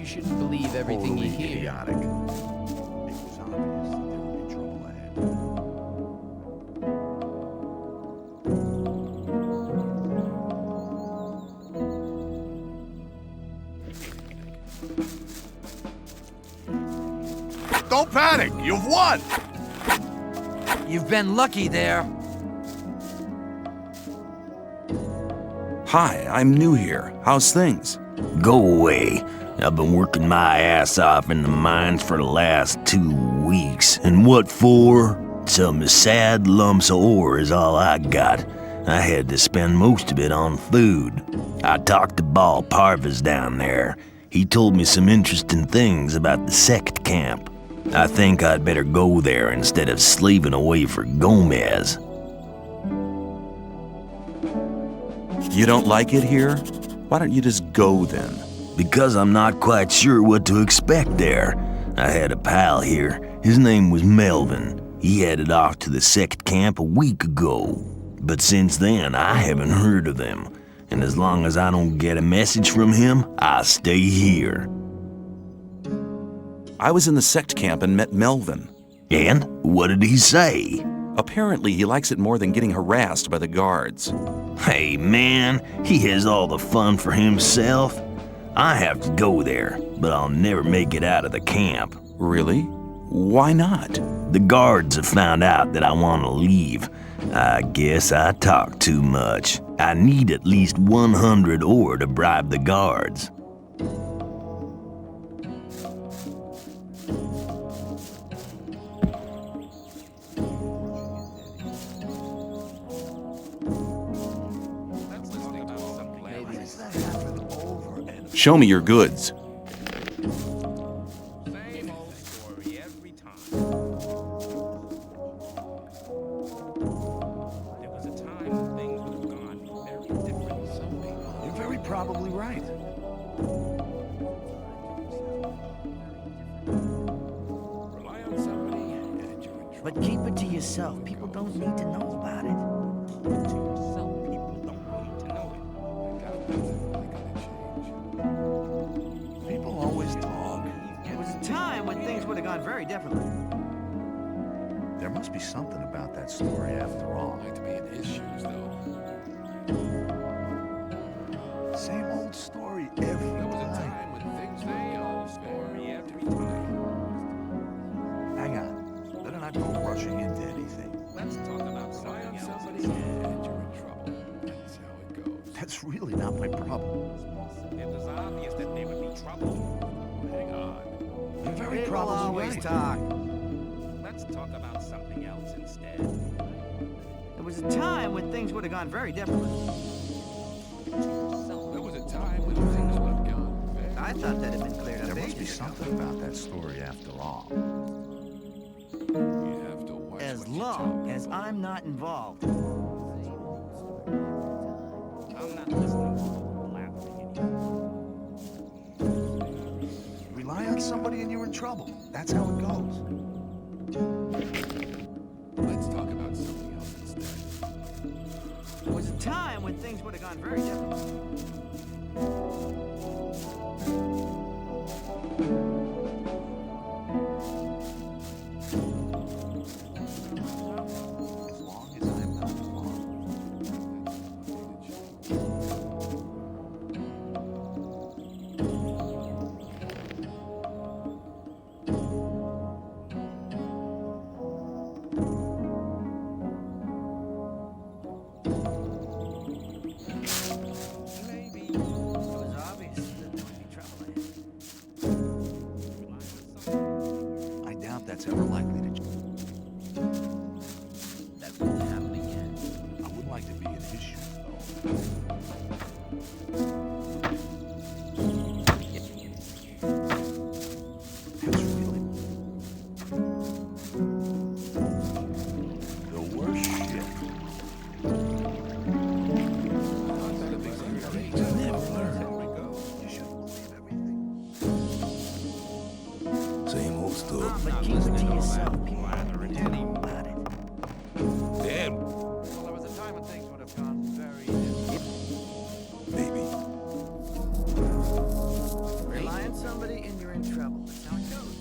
You shouldn't believe everything you Totally hear. idiotic. It was obvious that there would be trouble ahead. Don't panic! You've won! You've been lucky there. Hi, I'm new here. How's things? Go away. I've been working my ass off in the mines for the last 2 weeks. And what for? Some sad lumps of ore is all I got. I had to spend most of it on food. I talked to Ball Parvis down there. He told me some interesting things about the sect camp. I think I'd better go there instead of slaving away for Gomez. You don't like it here? Why don't you just go then? Because I'm not quite sure what to expect there. I had a pal here. His name was Melvin. He headed off to the sect camp a week ago. But since then, I haven't heard of him. And as long as I don't get a message from him, I'll stay here. I was in the sect camp and met Melvin. And what did he say? Apparently, he likes it more than getting harassed by the guards. Hey man, he has all the fun for himself. I have to go there, but I'll never make it out of the camp. Really? Why not? The guards have found out that I want to leave. I guess I talk too much. I need at least 100 ore to bribe the guards. Show me your goods. Same old story every time. There was a time when things would have gone very different. You're very probably right. Rely on somebody and you're in trouble. But keep it to yourself. People don't need to know about it. To yourself, people don't need to know it. People always talk. There was a time when things would have gone very differently. There must be something about that story after all. Like to be in his shoes, though. Same old story every There was a time. time when things were the old story every time. Hang on. Better not go rushing into anything. Let's talk about something else. And you're in trouble. That's how it goes. That's really not my problem. It was obvious that there would be trouble. Hang on. You're very People probably always right. talk. Let's talk about something else instead. There was a time when things would have gone very differently. There was a time when things would have gone very I thought that had been cleared up There must be ages ago. something about that story after all. You have to watch As what you long tell as I'm not involved. I'm not listening to the laughing anymore. Rely on somebody and you're in trouble. That's how it goes. Let's talk about something else instead. There was a time when things would have gone very differently. As long as I'm not involved. Maybe. It was somebody and you're in trouble. That's how it goes.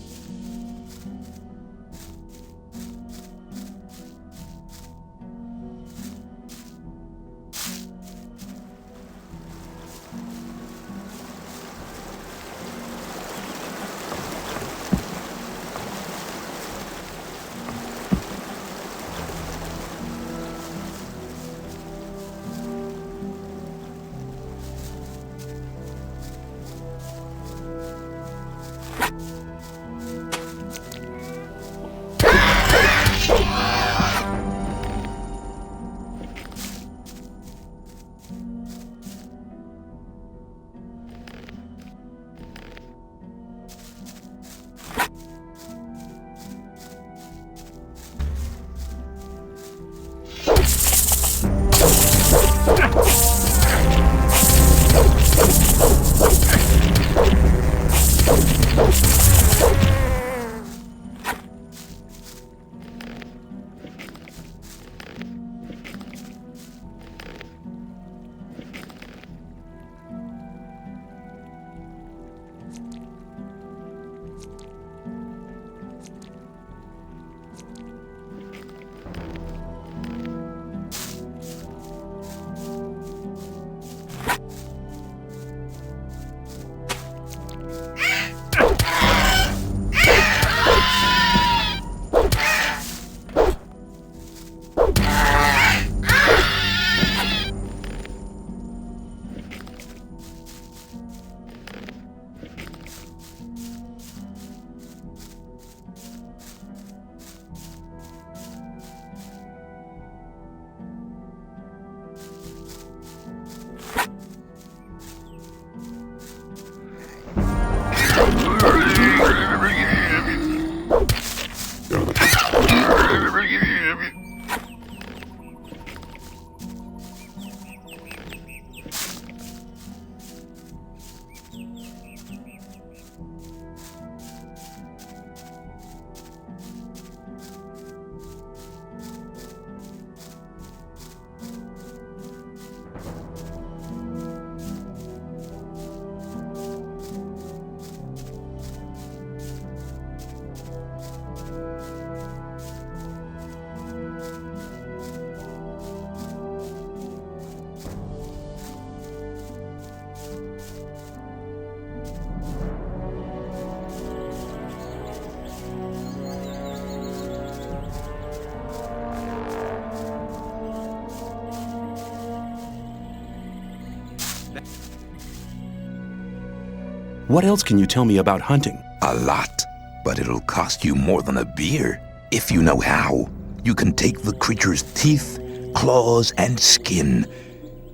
What else can you tell me about hunting? A lot, but it'll cost you more than a beer. If you know how, you can take the creature's teeth, claws, and skin.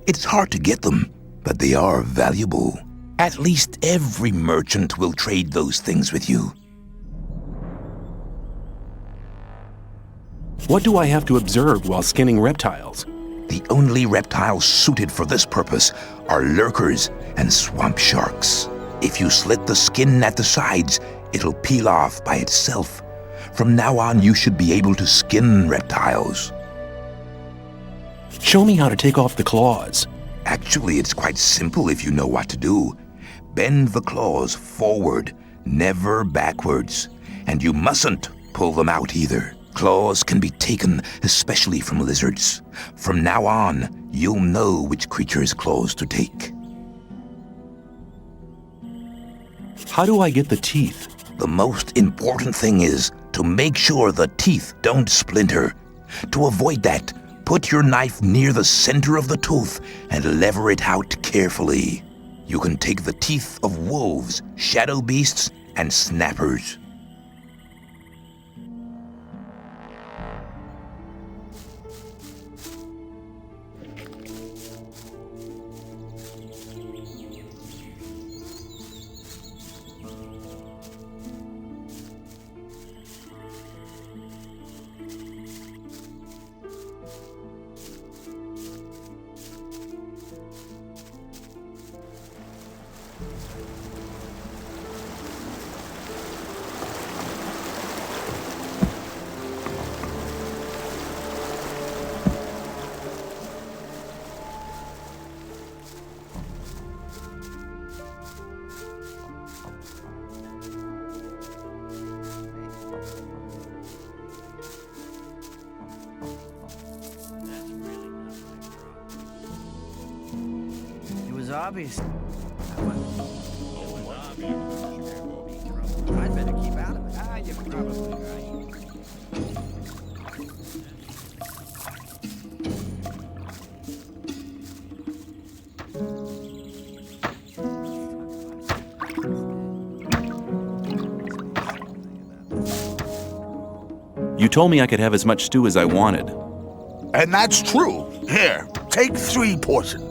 It's hard to get them, but they are valuable. At least every merchant will trade those things with you. What do I have to observe while skinning reptiles? The only reptiles suited for this purpose are lurkers and swamp sharks. If you slit the skin at the sides, it'll peel off by itself. From now on, you should be able to skin reptiles. Show me how to take off the claws. Actually, it's quite simple if you know what to do. Bend the claws forward, never backwards. And you mustn't pull them out either. Claws can be taken, especially from lizards. From now on, you'll know which creature's claws to take. How do I get the teeth? The most important thing is to make sure the teeth don't splinter. To avoid that, put your knife near the center of the tooth and lever it out carefully. You can take the teeth of wolves, shadow beasts, and snappers. was obvious. I'd better keep out of it. Ah, you're probably right. You told me I could have as much stew as I wanted. And that's true. Here, take 3 portions.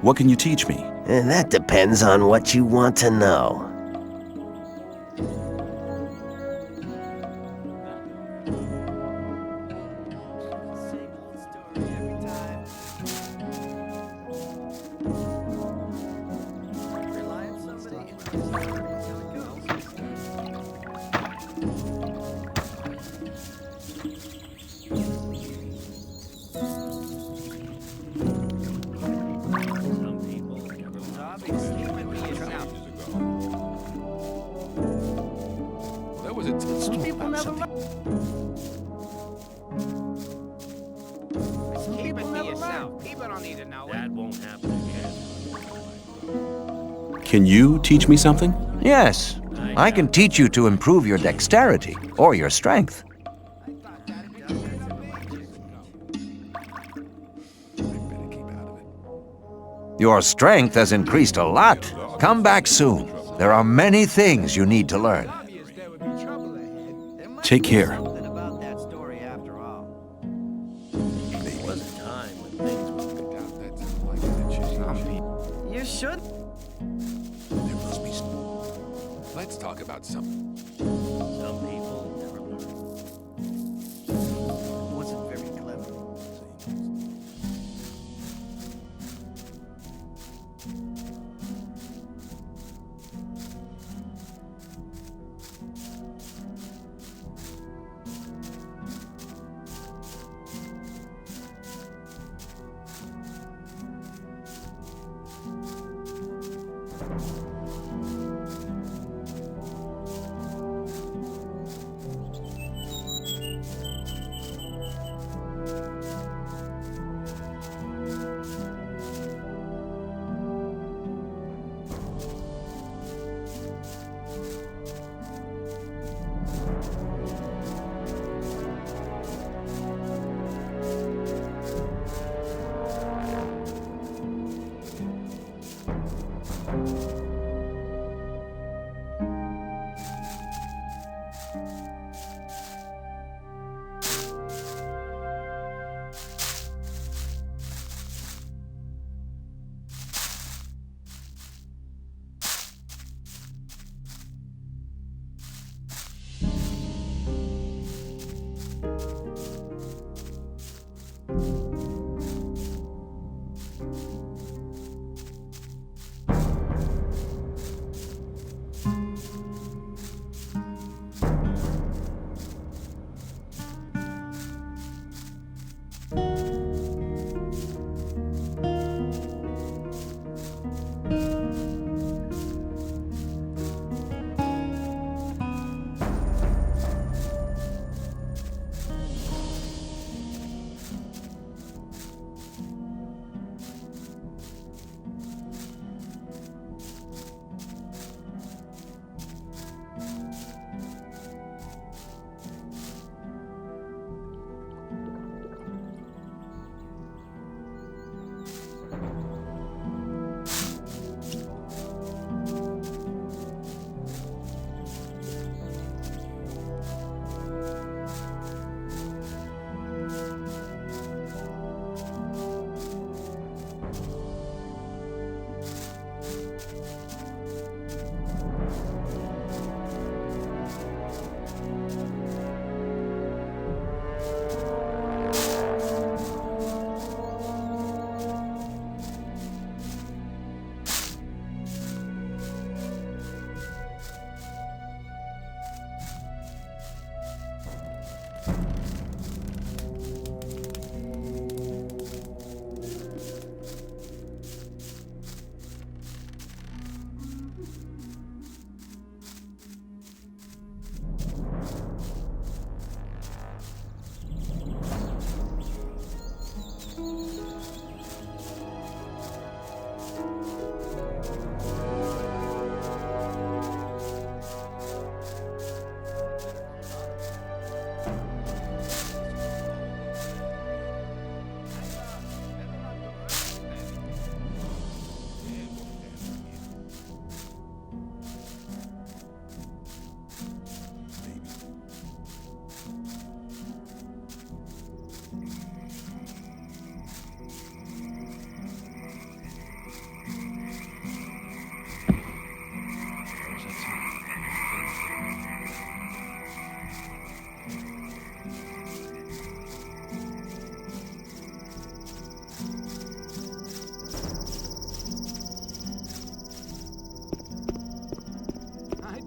What can you teach me? That depends on what you want to know. Same old story every time. Rely on somebody and that's how it goes. Some people never obvious. You might be yourself. Well, that was a tough Some people never Keep it to yourself. People don't need to know. That won't happen again. Can you teach me something? Yes, I can teach you to improve your dexterity or your strength. Your strength has increased a lot. Come back soon. There are many things you need to learn. Obvious there would be trouble ahead. There must Take be care. something about that story after all. There was a time when things were That sounds like an itchy. You should. There must be some. Let's talk about something. Some people never learn. Wasn't very clever.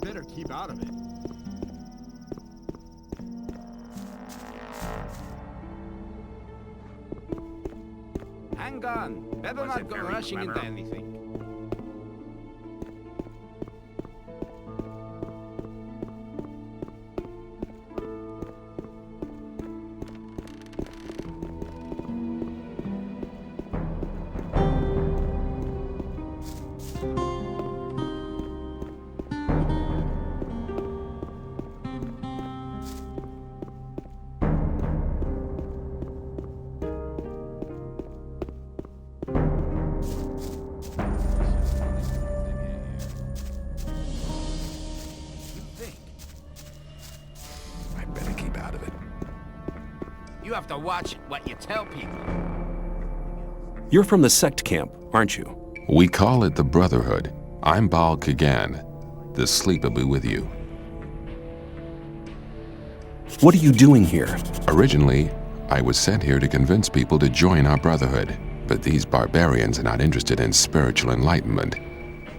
better keep out of it. Hang on. Better not go rushing into anything. I better keep out of it. You have to watch what you tell people. You're from the sect camp, aren't you? We call it the Brotherhood. I'm Baal Kagan. The sleep will be with you. What are you doing here? Originally, I was sent here to convince people to join our Brotherhood, but these barbarians are not interested in spiritual enlightenment.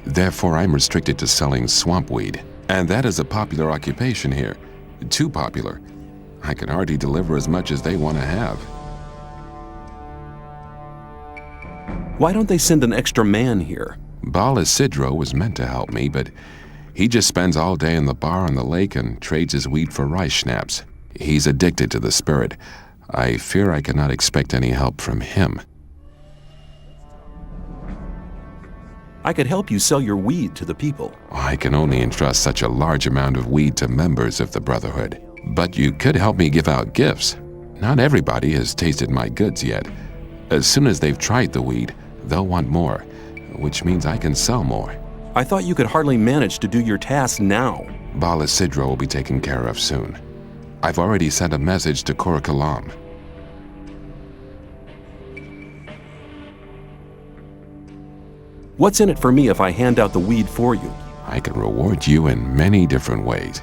Therefore, I'm restricted to selling swamp weed, and that is a popular occupation here. Too popular. I can hardly deliver as much as they want to have. Why don't they send an extra man here? Baal Isidro was meant to help me, but he just spends all day in the bar on the lake and trades his weed for rice schnapps. He's addicted to the spirit. I fear I cannot expect any help from him. I could help you sell your weed to the people. I can only entrust such a large amount of weed to members of the Brotherhood. But you could help me give out gifts. Not everybody has tasted my goods yet. As soon as they've tried the weed, they'll want more, which means I can sell more. I thought you could hardly manage to do your task now. Baal Isidro will be taken care of soon. I've already sent a message to Kor Kalam. What's in it for me if I hand out the weed for you? I can reward you in many different ways.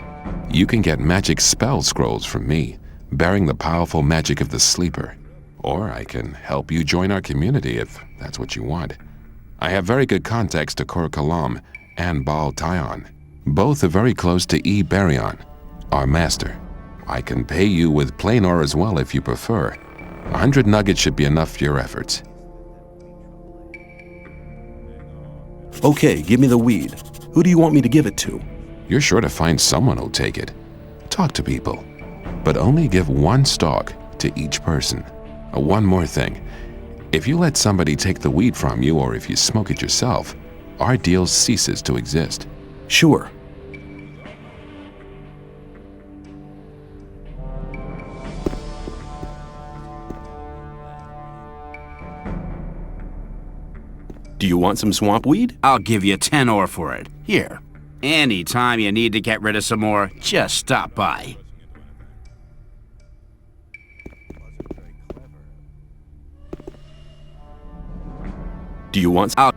You can get magic spell scrolls from me, bearing the powerful magic of the sleeper. Or I can help you join our community if that's what you want. I have very good contacts to Kor Kalam and Baal Tyon. Both are very close to E. Baryon, our master. I can pay you with plain ore as well if you prefer. 100 nuggets should be enough for your efforts. Okay, give me the weed. Who do you want me to give it to? You're sure to find someone who'll take it. Talk to people, but only give one stalk to each person. One more thing. If you let somebody take the weed from you or if you smoke it yourself, our deal ceases to exist. Sure. Do you want some swamp weed? I'll give you 10 ore for it. Here. Anytime you need to get rid of some more, just stop by. Do you want I'll...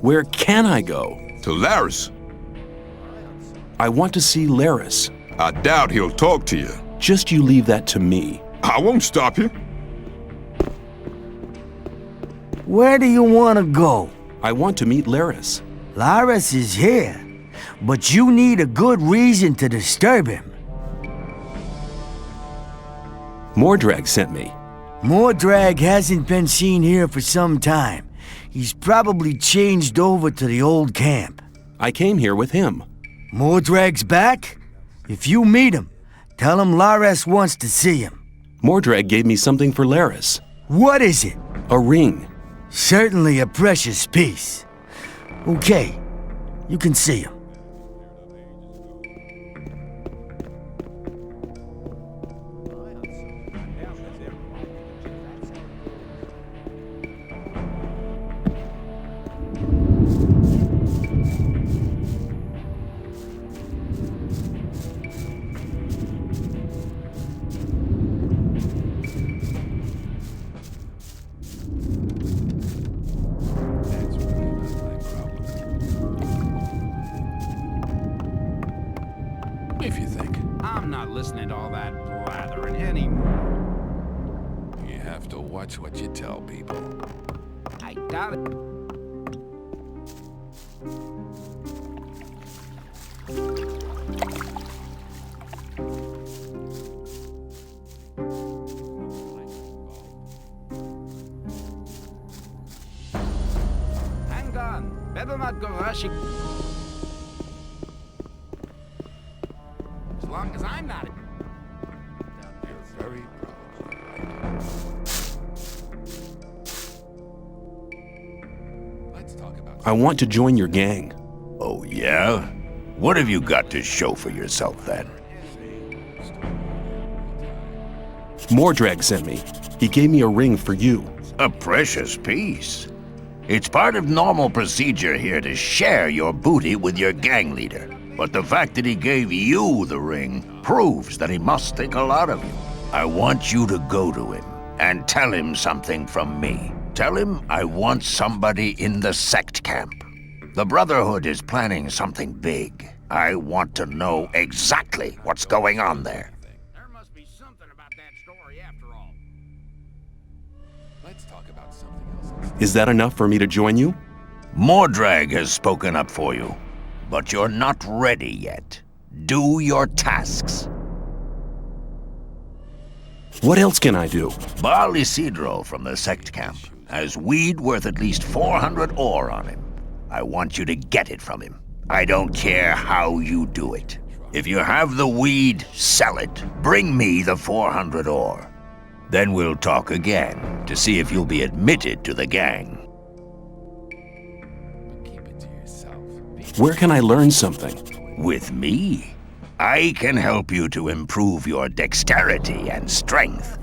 Where can I go? To Laris. I want to see Laris. I doubt he'll talk to you. Just you leave that to me. I won't stop you. Where do you want to go? I want to meet Laris. Laris is here, but you need a good reason to disturb him. Mordrag sent me. Mordrag hasn't been seen here for some time. He's probably changed over to the old camp. I came here with him. Mordrag's back? If you meet him, tell him Laris wants to see him. Mordrag gave me something for Laris. What is it? A ring. Certainly a precious piece. Okay, you can see him. If you think. I'm not listening to all that blathering anymore. Yeah. You have to watch what you tell people. I doubt it. Hang on. Better not go rushing. As long as I'm not. You're very Let's talk about. I want to join your gang. Oh, yeah? What have you got to show for yourself, then? Mordrag sent me. He gave me a ring for you. A precious piece. It's part of normal procedure here to share your booty with your gang leader. But the fact that he gave you the ring proves that he must think a lot of you. I want you to go to him and tell him something from me. Tell him I want somebody in the sect camp. The Brotherhood is planning something big. I want to know exactly what's going on there. There must be something about that story after all. Let's talk about something else. Is that enough for me to join you? Mordrag has spoken up for you, but you're not ready yet. Do your tasks. What else can I do? Baal Isidro from the sect camp has weed worth at least 400 ore on him. I want you to get it from him. I don't care how you do it. If you have the weed, sell it. Bring me the 400 ore. Then we'll talk again to see if you'll be admitted to the gang. Keep it to yourself. Where can I learn something? With me, I can help you to improve your dexterity and strength.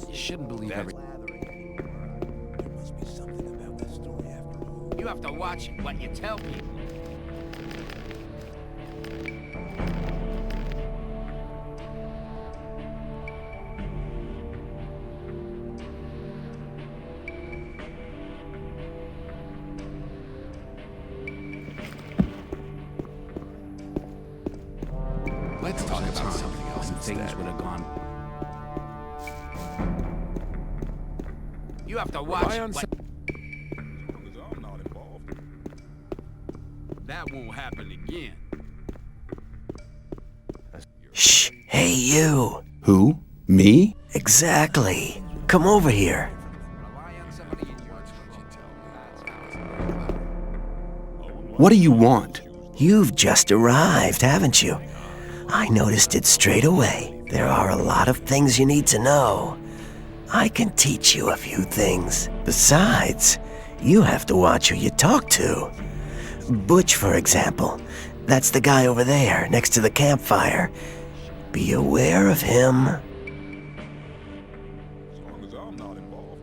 You shouldn't believe every. There must be something about this story after all. You have to watch what you tell people. Let's talk about something else Things instead. would have gone. You have to watch Rely on what. I'm not involved. That won't happen again. Shh. Hey, you. Who? Me? Exactly. Come over here. Rely on somebody in your What do you want? You've just arrived, haven't you? I noticed it straight away. There are a lot of things you need to know. I can teach you a few things. Besides, you have to watch who you talk to. Butch, for example. That's the guy over there, next to the campfire. Be aware of him. As long as I'm not involved.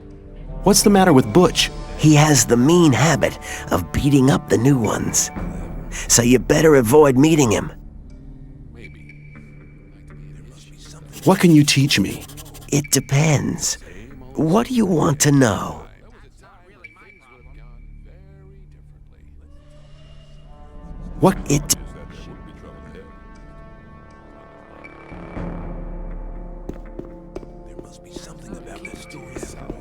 What's the matter with Butch? He has the mean habit of beating up the new ones. So you better avoid meeting him. What can you teach me? It depends. What do you want to know? What? It. There must be something about this story after all.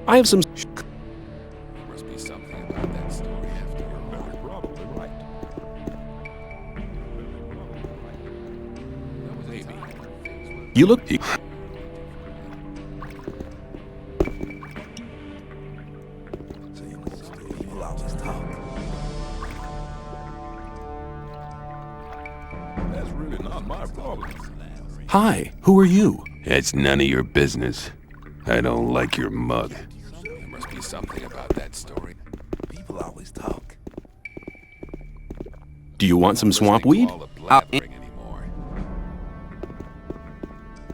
I have some. There must be something about that story after all. You're probably right. Maybe. You look. People always talk. That's really not my problem. Hi, who are you? It's none of your business. I don't like your mug. There must be something about that story. People always talk. Do you want some swamp weed? All the blathering anymore.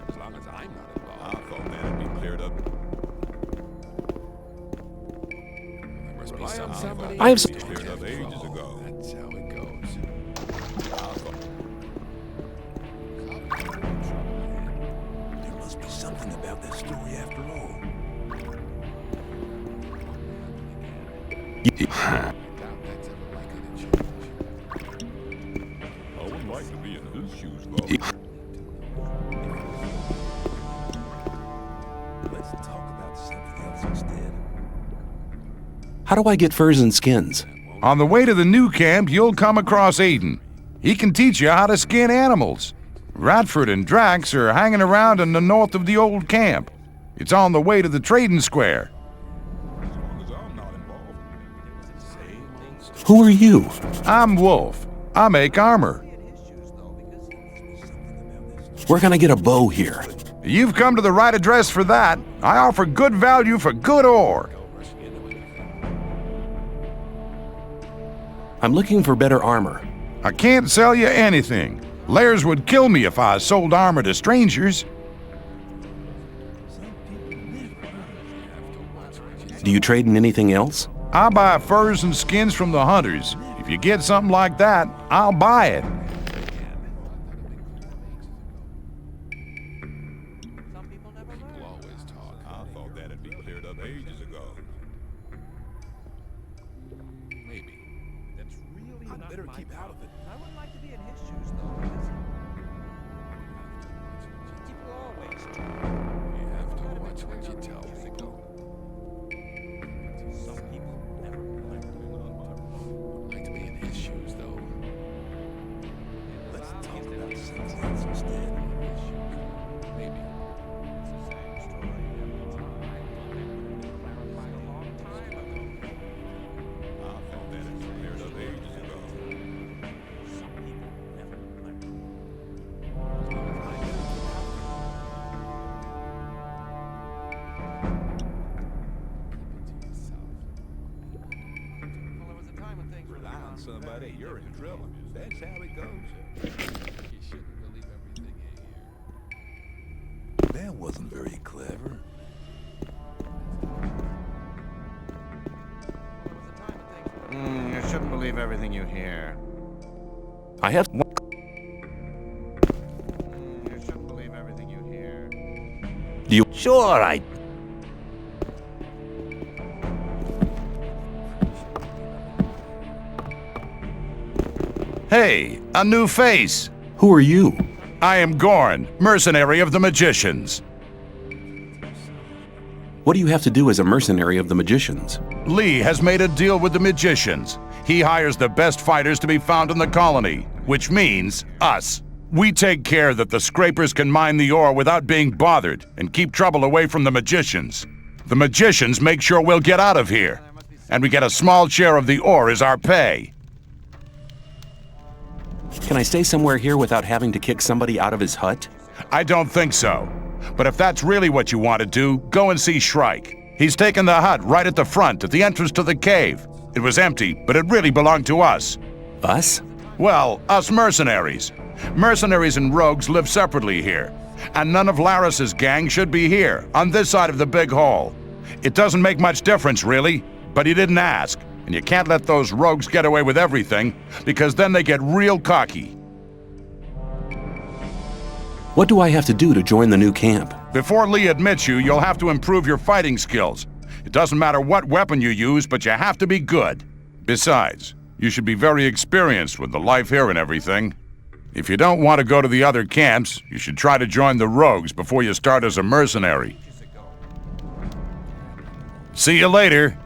As long as I'm not I involved. thought that'd be cleared up. There must be somebody. I have some. Cleared up ages ago. That's how it goes. There must be something about this story after all. I would like to be in his shoes, though. Let's talk about something else instead. How do I get furs and skins? On the way to the new camp, you'll come across Aiden. He can teach you how to skin animals. Radford and Drax are hanging around in the north of the old camp. It's on the way to the trading square. Who are you? I'm Wolf. I make armor. Where can I get a bow here? You've come to the right address for that. I offer good value for good ore. I'm looking for better armor. I can't sell you anything. Lairs would kill me if I sold armor to strangers. Do you trade in anything else? I buy furs and skins from the hunters. If you get something like that, I'll buy it. People always talk. I thought that had been cleared up ages ago. Maybe. That's really I'd better keep out of it. I would like to be in his shoes, though, because people always talk. You have to watch what you tell people. Some people never learn. I'd like to be in his shoes, though. Let's talk about something else instead. Maybe. I thought that had been cleared up ages ago. Some people never learn. Well, there was a time when things were Rely on somebody, you're in trouble. That's how it goes. You shouldn't believe everything you hear. That wasn't very clever. You shouldn't believe everything you hear. I have. You shouldn't believe everything you hear. Do you? Sure, I. Hey, a new face. Who are you? I am Gorn, mercenary of the magicians. What do you have to do as a mercenary of the magicians? Lee has made a deal with the magicians. He hires the best fighters to be found in the colony, which means us. We take care that the scrapers can mine the ore without being bothered and keep trouble away from the magicians. The magicians make sure we'll get out of here, and we get a small share of the ore as our pay. Can I stay somewhere here without having to kick somebody out of his hut? I don't think so. But if that's really what you want to do, go and see Shrike. He's taken the hut right at the front, at the entrance to the cave. It was empty, but it really belonged to us. Us? Well, us mercenaries. Mercenaries and rogues live separately here. And none of Laris's gang should be here, on this side of the big hall. It doesn't make much difference, really, but he didn't ask. And you can't let those rogues get away with everything, because then they get real cocky. What do I have to do to join the new camp? Before Lee admits you, you'll have to improve your fighting skills. It doesn't matter what weapon you use, but you have to be good. Besides, you should be very experienced with the life here and everything. If you don't want to go to the other camps, you should try to join the rogues before you start as a mercenary. See you later.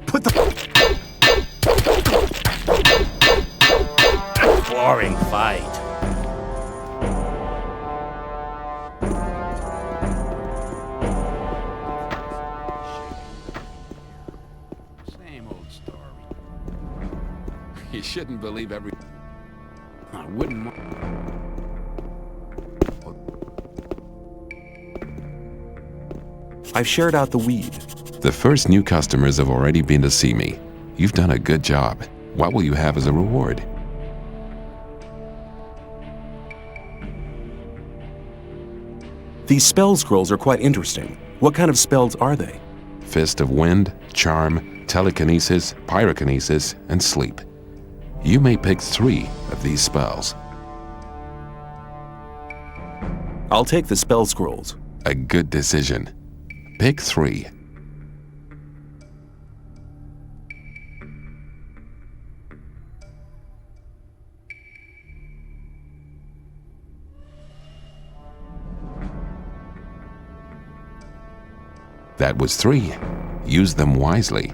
Put the... Boring fight. Same old story. You shouldn't believe every... I wouldn't want... I've shared out the weed. The first new customers have already been to see me. You've done a good job. What will you have as a reward? These spell scrolls are quite interesting. What kind of spells are they? Fist of Wind, Charm, Telekinesis, Pyrokinesis, and Sleep. You may pick 3 of these spells. I'll take the spell scrolls. A good decision. Pick 3. That was 3. Use them wisely.